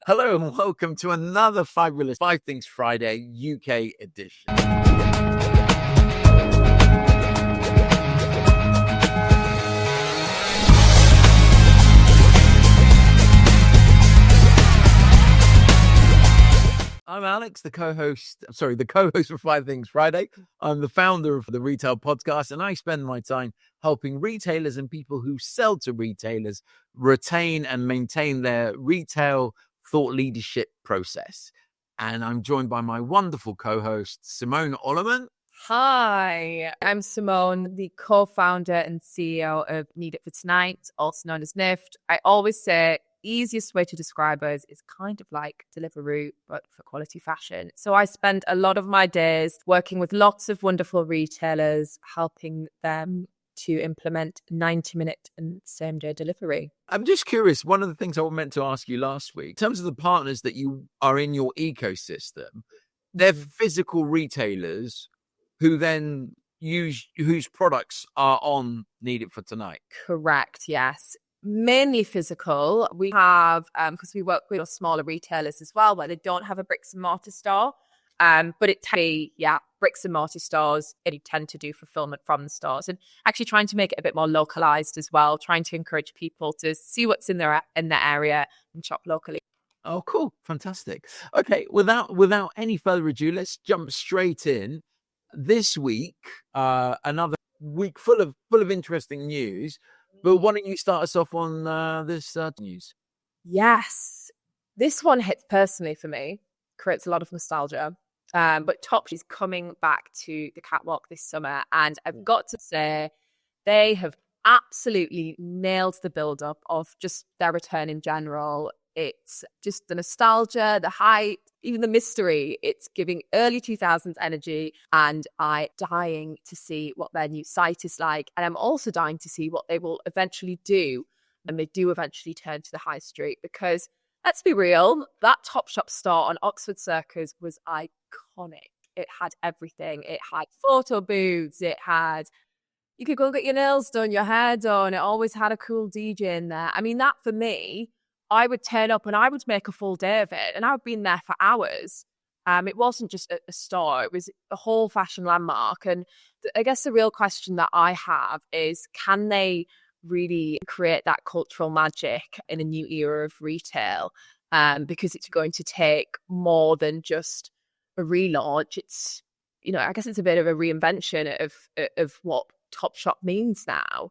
Hello and welcome to another fabulous Five Things Friday UK edition. I'm Alex, the co-host for Five Things Friday. I'm the founder of the Retail Podcast, and I spend my time helping retailers and people who sell to retailers retain and maintain their retail thought leadership process. And I'm joined by my wonderful co-host, Simone Oloman. Hi, I'm Simone, the co-founder and CEO of Need It For Tonight, also known as NIFT. I always say easiest way to describe us is kind of like Deliveroo, but for quality fashion. So I spend a lot of my days working with lots of wonderful retailers, helping them to implement 90-minute and same-day delivery. I'm just curious, one of the things I meant to ask you last week, in terms of the partners that you are in your ecosystem, they're physical retailers who then whose products are on Need It For Tonight. Correct, yes. Mainly physical. We have, because we work with smaller retailers as well, where they don't have a bricks and mortar store. But it tend to be, bricks and mortar stores, and you tend to do fulfillment from the stores, and actually trying to make it a bit more localized as well, trying to encourage people to see what's in their area and shop locally. Oh, cool. Fantastic. Okay, without any further ado, let's jump straight in. This week, another week full of interesting news, but why don't you start us off on this news? Yes. This one hits personally for me, creates a lot of nostalgia. But Topshop is coming back to the catwalk this summer, and I've got to say they have absolutely nailed the build-up of just their return in general. It's just the nostalgia, the hype, even the mystery. It's giving early 2000s energy, and I'm dying to see what their new site is like. And I'm also dying to see what they will eventually do, and they do eventually turn to the high street, because let's be real, that Topshop store on Oxford Circus was iconic. It had everything. It had photo booths. You could go get your nails done, your hair done. It always had a cool DJ in there. I mean, that for me, I would turn up and I would make a full day of it. And I would be in there for hours. It wasn't just a store. It was a whole fashion landmark. And I guess the real question that I have is, can they really create that cultural magic in a new era of retail? Because it's going to take more than just a relaunch. It's, I guess it's a bit of a reinvention of what Topshop means now.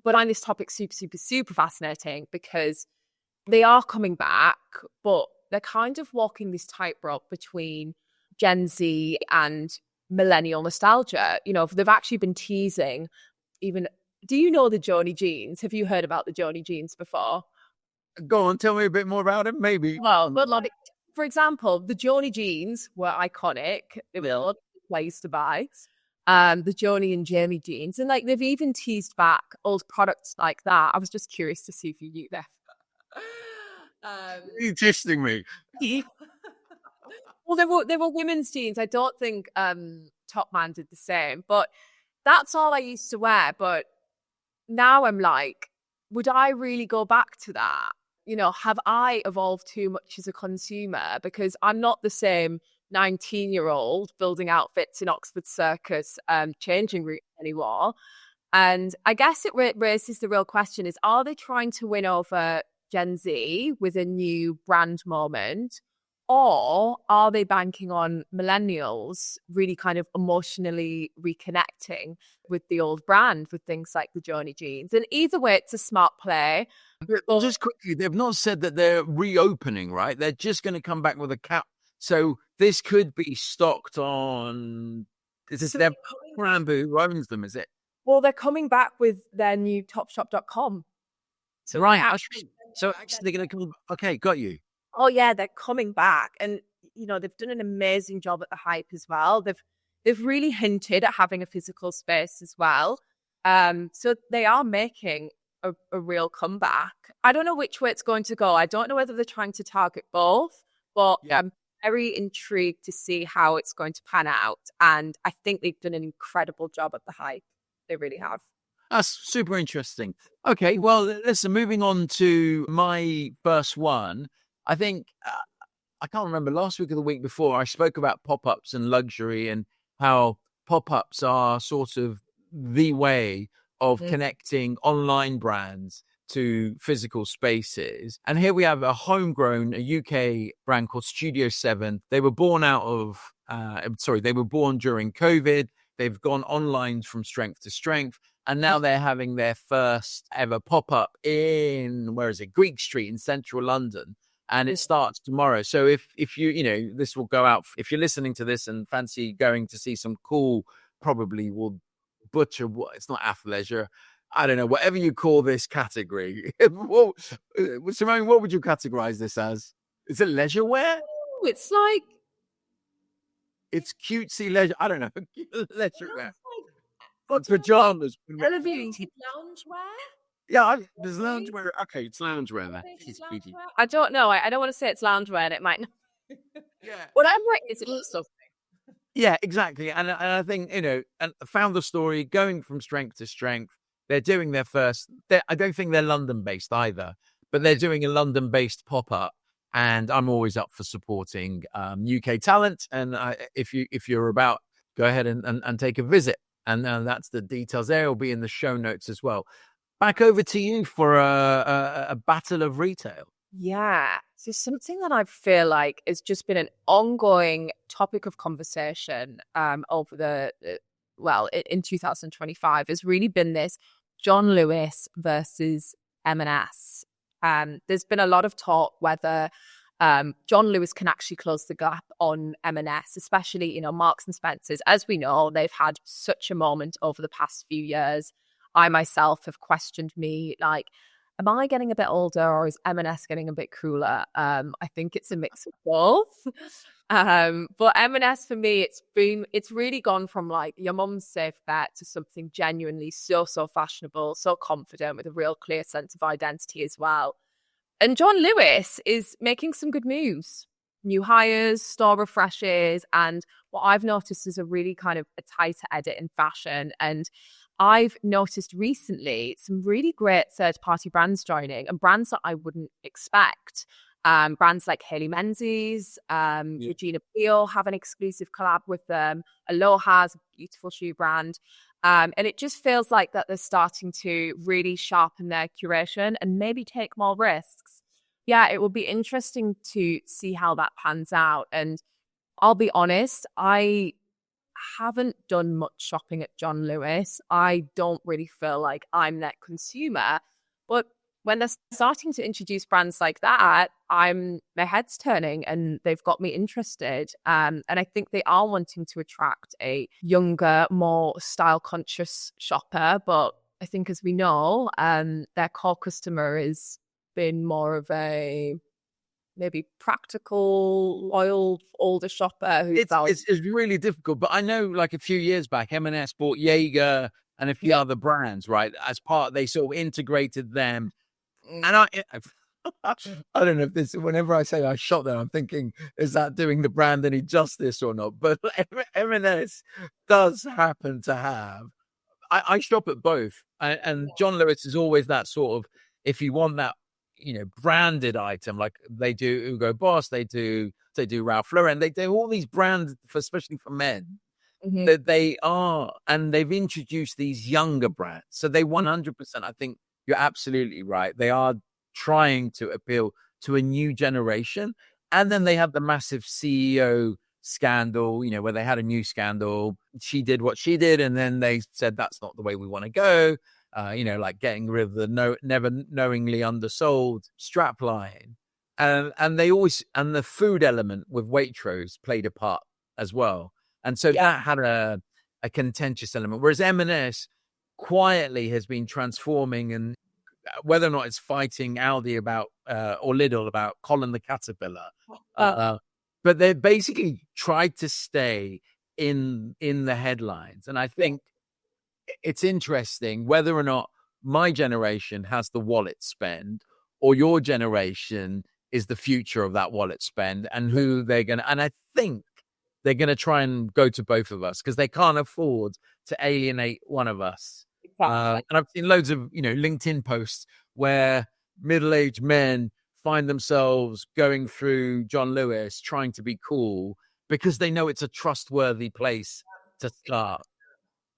But I find this topic super, super, super fascinating, because they are coming back, but they're kind of walking this tightrope between Gen Z and millennial nostalgia. They've actually been teasing even. Do you know the Joni jeans? Have you heard about the Joni jeans before? Go on, tell me a bit more about it, maybe. Well, for example, the Joni jeans were iconic. It was a place to buy. The Joni and Jamie jeans. And they've even teased back old products like that. I was just curious to see if you knew that. You're testing me. Well, they were women's jeans. I don't think Top Man did the same. But that's all I used to wear. But now I'm like, would I really go back to that? Have I evolved too much as a consumer? Because I'm not the same 19-year-old building outfits in Oxford Circus, changing route anymore. And I guess it raises the real question is, are they trying to win over Gen Z with a new brand moment? Or are they banking on millennials really kind of emotionally reconnecting with the old brand with things like the Joni jeans? And either way, it's a smart play. Just quickly, they've not said that they're reopening, right? They're just going to come back with a cap. So this could be stocked on. Is this their brand who owns them? Is it? Well, they're coming back with their new Topshop.com. So right, actually, they're going to come. Okay, got you. Oh yeah, they're coming back, and they've done an amazing job at the hype as well. They've really hinted at having a physical space as well. So they are making a real comeback. I don't know which way it's going to go. I don't know whether they're trying to target both, but I'm very intrigued to see how it's going to pan out. And I think they've done an incredible job at the hype. They really have. That's super interesting. Okay, well, listen, moving on to my first one. I think I can't remember last week or the week before, I spoke about pop-ups and luxury and how pop-ups are sort of the way of connecting online brands to physical spaces. And here we have a homegrown, a UK brand called Studio 7. They were born they were born during COVID. They've gone online from strength to strength. And now they're having their first ever pop-up in, Greek Street in central London. And it starts tomorrow. So if you, this will go out. If you're listening to this and fancy going to see some cool, probably will butcher, it's not athleisure. I don't know, whatever you call this category. Well, Simone, what would you categorize this as? Is it leisure wear? Oh, it's like... It's cutesy leisure. I don't know. Leisure wear. Like pajamas. Elevated loungewear? Yeah, there's loungewear. Okay, it's loungewear there. I don't know. I don't want to say it's loungewear and it might not. Yeah. What I'm right is it looks something. Yeah, exactly. And I think, and found the story going from strength to strength. They're doing their first, I don't think they're London-based either, but they're doing a London-based pop-up. And I'm always up for supporting UK talent. And if you're about, go ahead and take a visit. And that's the details there. Will be in the show notes as well. Back over to you for a battle of retail. Yeah. So something that I feel like has just been an ongoing topic of conversation over in 2025 has really been this John Lewis versus M&S. There's been a lot of talk whether John Lewis can actually close the gap on M&S, especially, Marks and Spencer's. As we know, they've had such a moment over the past few years. I myself have questioned am I getting a bit older or is M&S getting a bit cooler? I think it's a mix of both. But M&S for me, it's really gone from your mum's safe bet to something genuinely so fashionable, so confident with a real clear sense of identity as well. And John Lewis is making some good moves. New hires, store refreshes, and what I've noticed is a really kind of a tighter edit in fashion. And I've noticed recently some really great third-party brands joining and brands that I wouldn't expect. Brands like Hayley Menzies, Regina Peel have an exclusive collab with them. Aloha's a beautiful shoe brand. And it just feels like that they're starting to really sharpen their curation and maybe take more risks. Yeah, it will be interesting to see how that pans out. And I'll be honest, I haven't done much shopping at John Lewis. I don't really feel like I'm that consumer. But when they're starting to introduce brands like that, my head's turning and they've got me interested. And I think they are wanting to attract a younger, more style-conscious shopper. But I think, as we know, their core customer has been more of a maybe practical, loyal, older shopper. It's really difficult. But I know, a few years back, M&S bought Jaeger and a few other brands, right? As part, they sort of integrated them. And I don't know if this, whenever I say I shop there, I'm thinking, is that doing the brand any justice or not? But M&S does happen to have, I shop at both. And John Lewis is always that sort of, if you want that, branded item, like they do Hugo Boss, they do Ralph Lauren, they do all these brands, especially for men. Mm-hmm. That they are, and they've introduced these younger brands. So they 100%, I think, you're absolutely right. They are trying to appeal to a new generation. And then they have the massive CEO scandal, where they had a new scandal. She did what she did. And then they said, that's not the way we want to go. Getting rid of the never knowingly undersold strapline. And they always, and the food element with Waitrose played a part as well. And so that had a contentious element. Whereas M&S quietly has been transforming, and whether or not it's fighting Aldi about or Lidl about Colin the Caterpillar, but they basically tried to stay in the headlines. And I think it's interesting whether or not my generation has the wallet spend or your generation is the future of that wallet spend, and who they're going to. And I think they're going to try and go to both of us because they can't afford to alienate one of us. And I've seen loads of, LinkedIn posts where middle-aged men find themselves going through John Lewis, trying to be cool because they know it's a trustworthy place to start,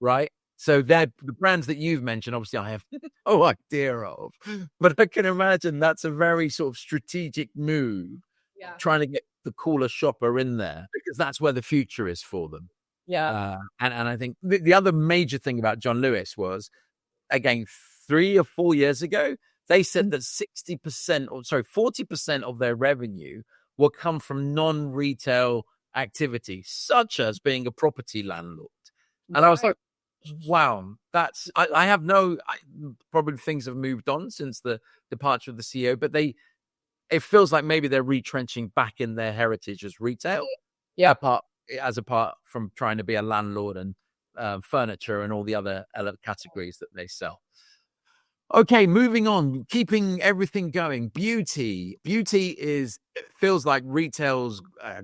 right? So the brands that you've mentioned, obviously I have no idea of, but I can imagine that's a very sort of strategic move, trying to get the cooler shopper in there because that's where the future is for them. Yeah. And I think the other major thing about John Lewis was, again, 3 or 4 years ago, they said that 40% of their revenue will come from non-retail activities, such as being a property landlord. And I was like, wow, I have probably things have moved on since the departure of the CEO, but it feels like maybe they're retrenching back in their heritage as retail. Yeah. Apart from trying to be a landlord and furniture and all the other categories that they sell. Okay, moving on, keeping everything going. Beauty feels like retail's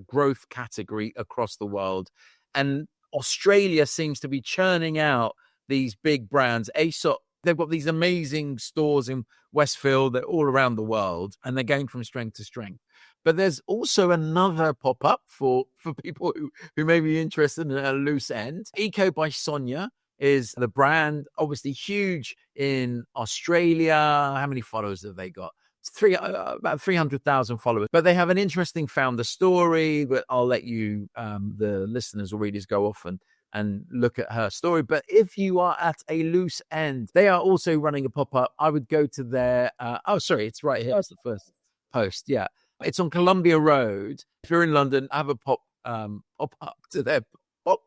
growth category across the world. And Australia seems to be churning out these big brands. Aesop, they've got these amazing stores in Westfield. They're all around the world, and they're going from strength to strength. But there's also another pop-up for people who may be interested in a loose end. Eco by Sonia is the brand, obviously huge in Australia. How many followers have they got? About 300,000 followers. But they have an interesting founder story, but I'll let you, the listeners or readers, go off and look at her story. But if you are at a loose end, they are also running a pop-up. I would go to their, it's right here. It's the first post. Yeah. It's on Columbia Road. If you're in London, have a pop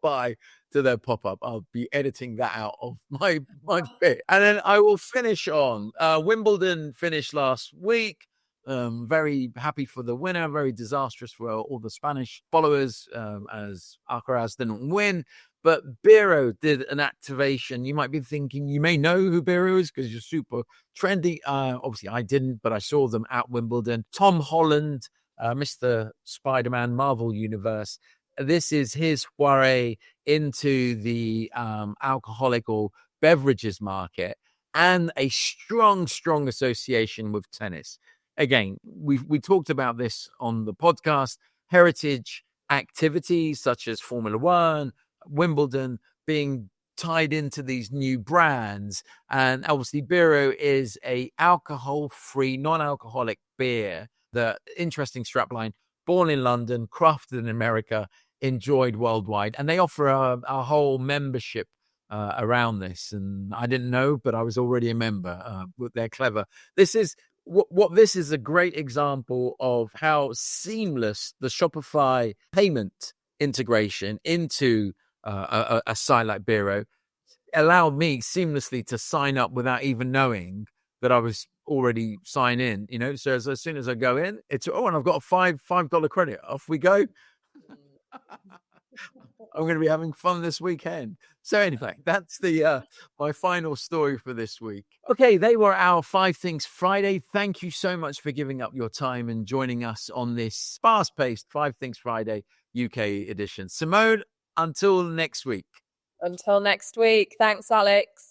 by to their pop-up. I'll be editing that out of my bit. And then I will finish on Wimbledon finished last week. Very happy for the winner. Very disastrous for all the Spanish followers, as Alcaraz didn't win. But Baro did an activation. You might be thinking, you may know who Baro is because you're super trendy. Obviously, I didn't, but I saw them at Wimbledon. Tom Holland, Mr. Spider-Man Marvel Universe. This is his foray into the alcoholic or beverages market, and a strong association with tennis. Again, we talked about this on the podcast. Heritage activities such as Formula One, Wimbledon being tied into these new brands. And obviously Biro is a alcohol-free, non-alcoholic beer. The interesting strapline, born in London, crafted in America, enjoyed worldwide. And they offer a whole membership around this. And I didn't know, but I was already a member. They're clever. This is this is a great example of how seamless the Shopify payment integration into a site like Biro allowed me seamlessly to sign up without even knowing that I was already signed in, so as soon as I go in, it's, and I've got a $5 credit. Off we go. I'm going to be having fun this weekend. So anyway, that's the my final story for this week. Okay, they were our 5 Things Friday. Thank you so much for giving up your time and joining us on this fast-paced 5 Things Friday UK edition. Simone, until next week. Until next week. Thanks, Alex.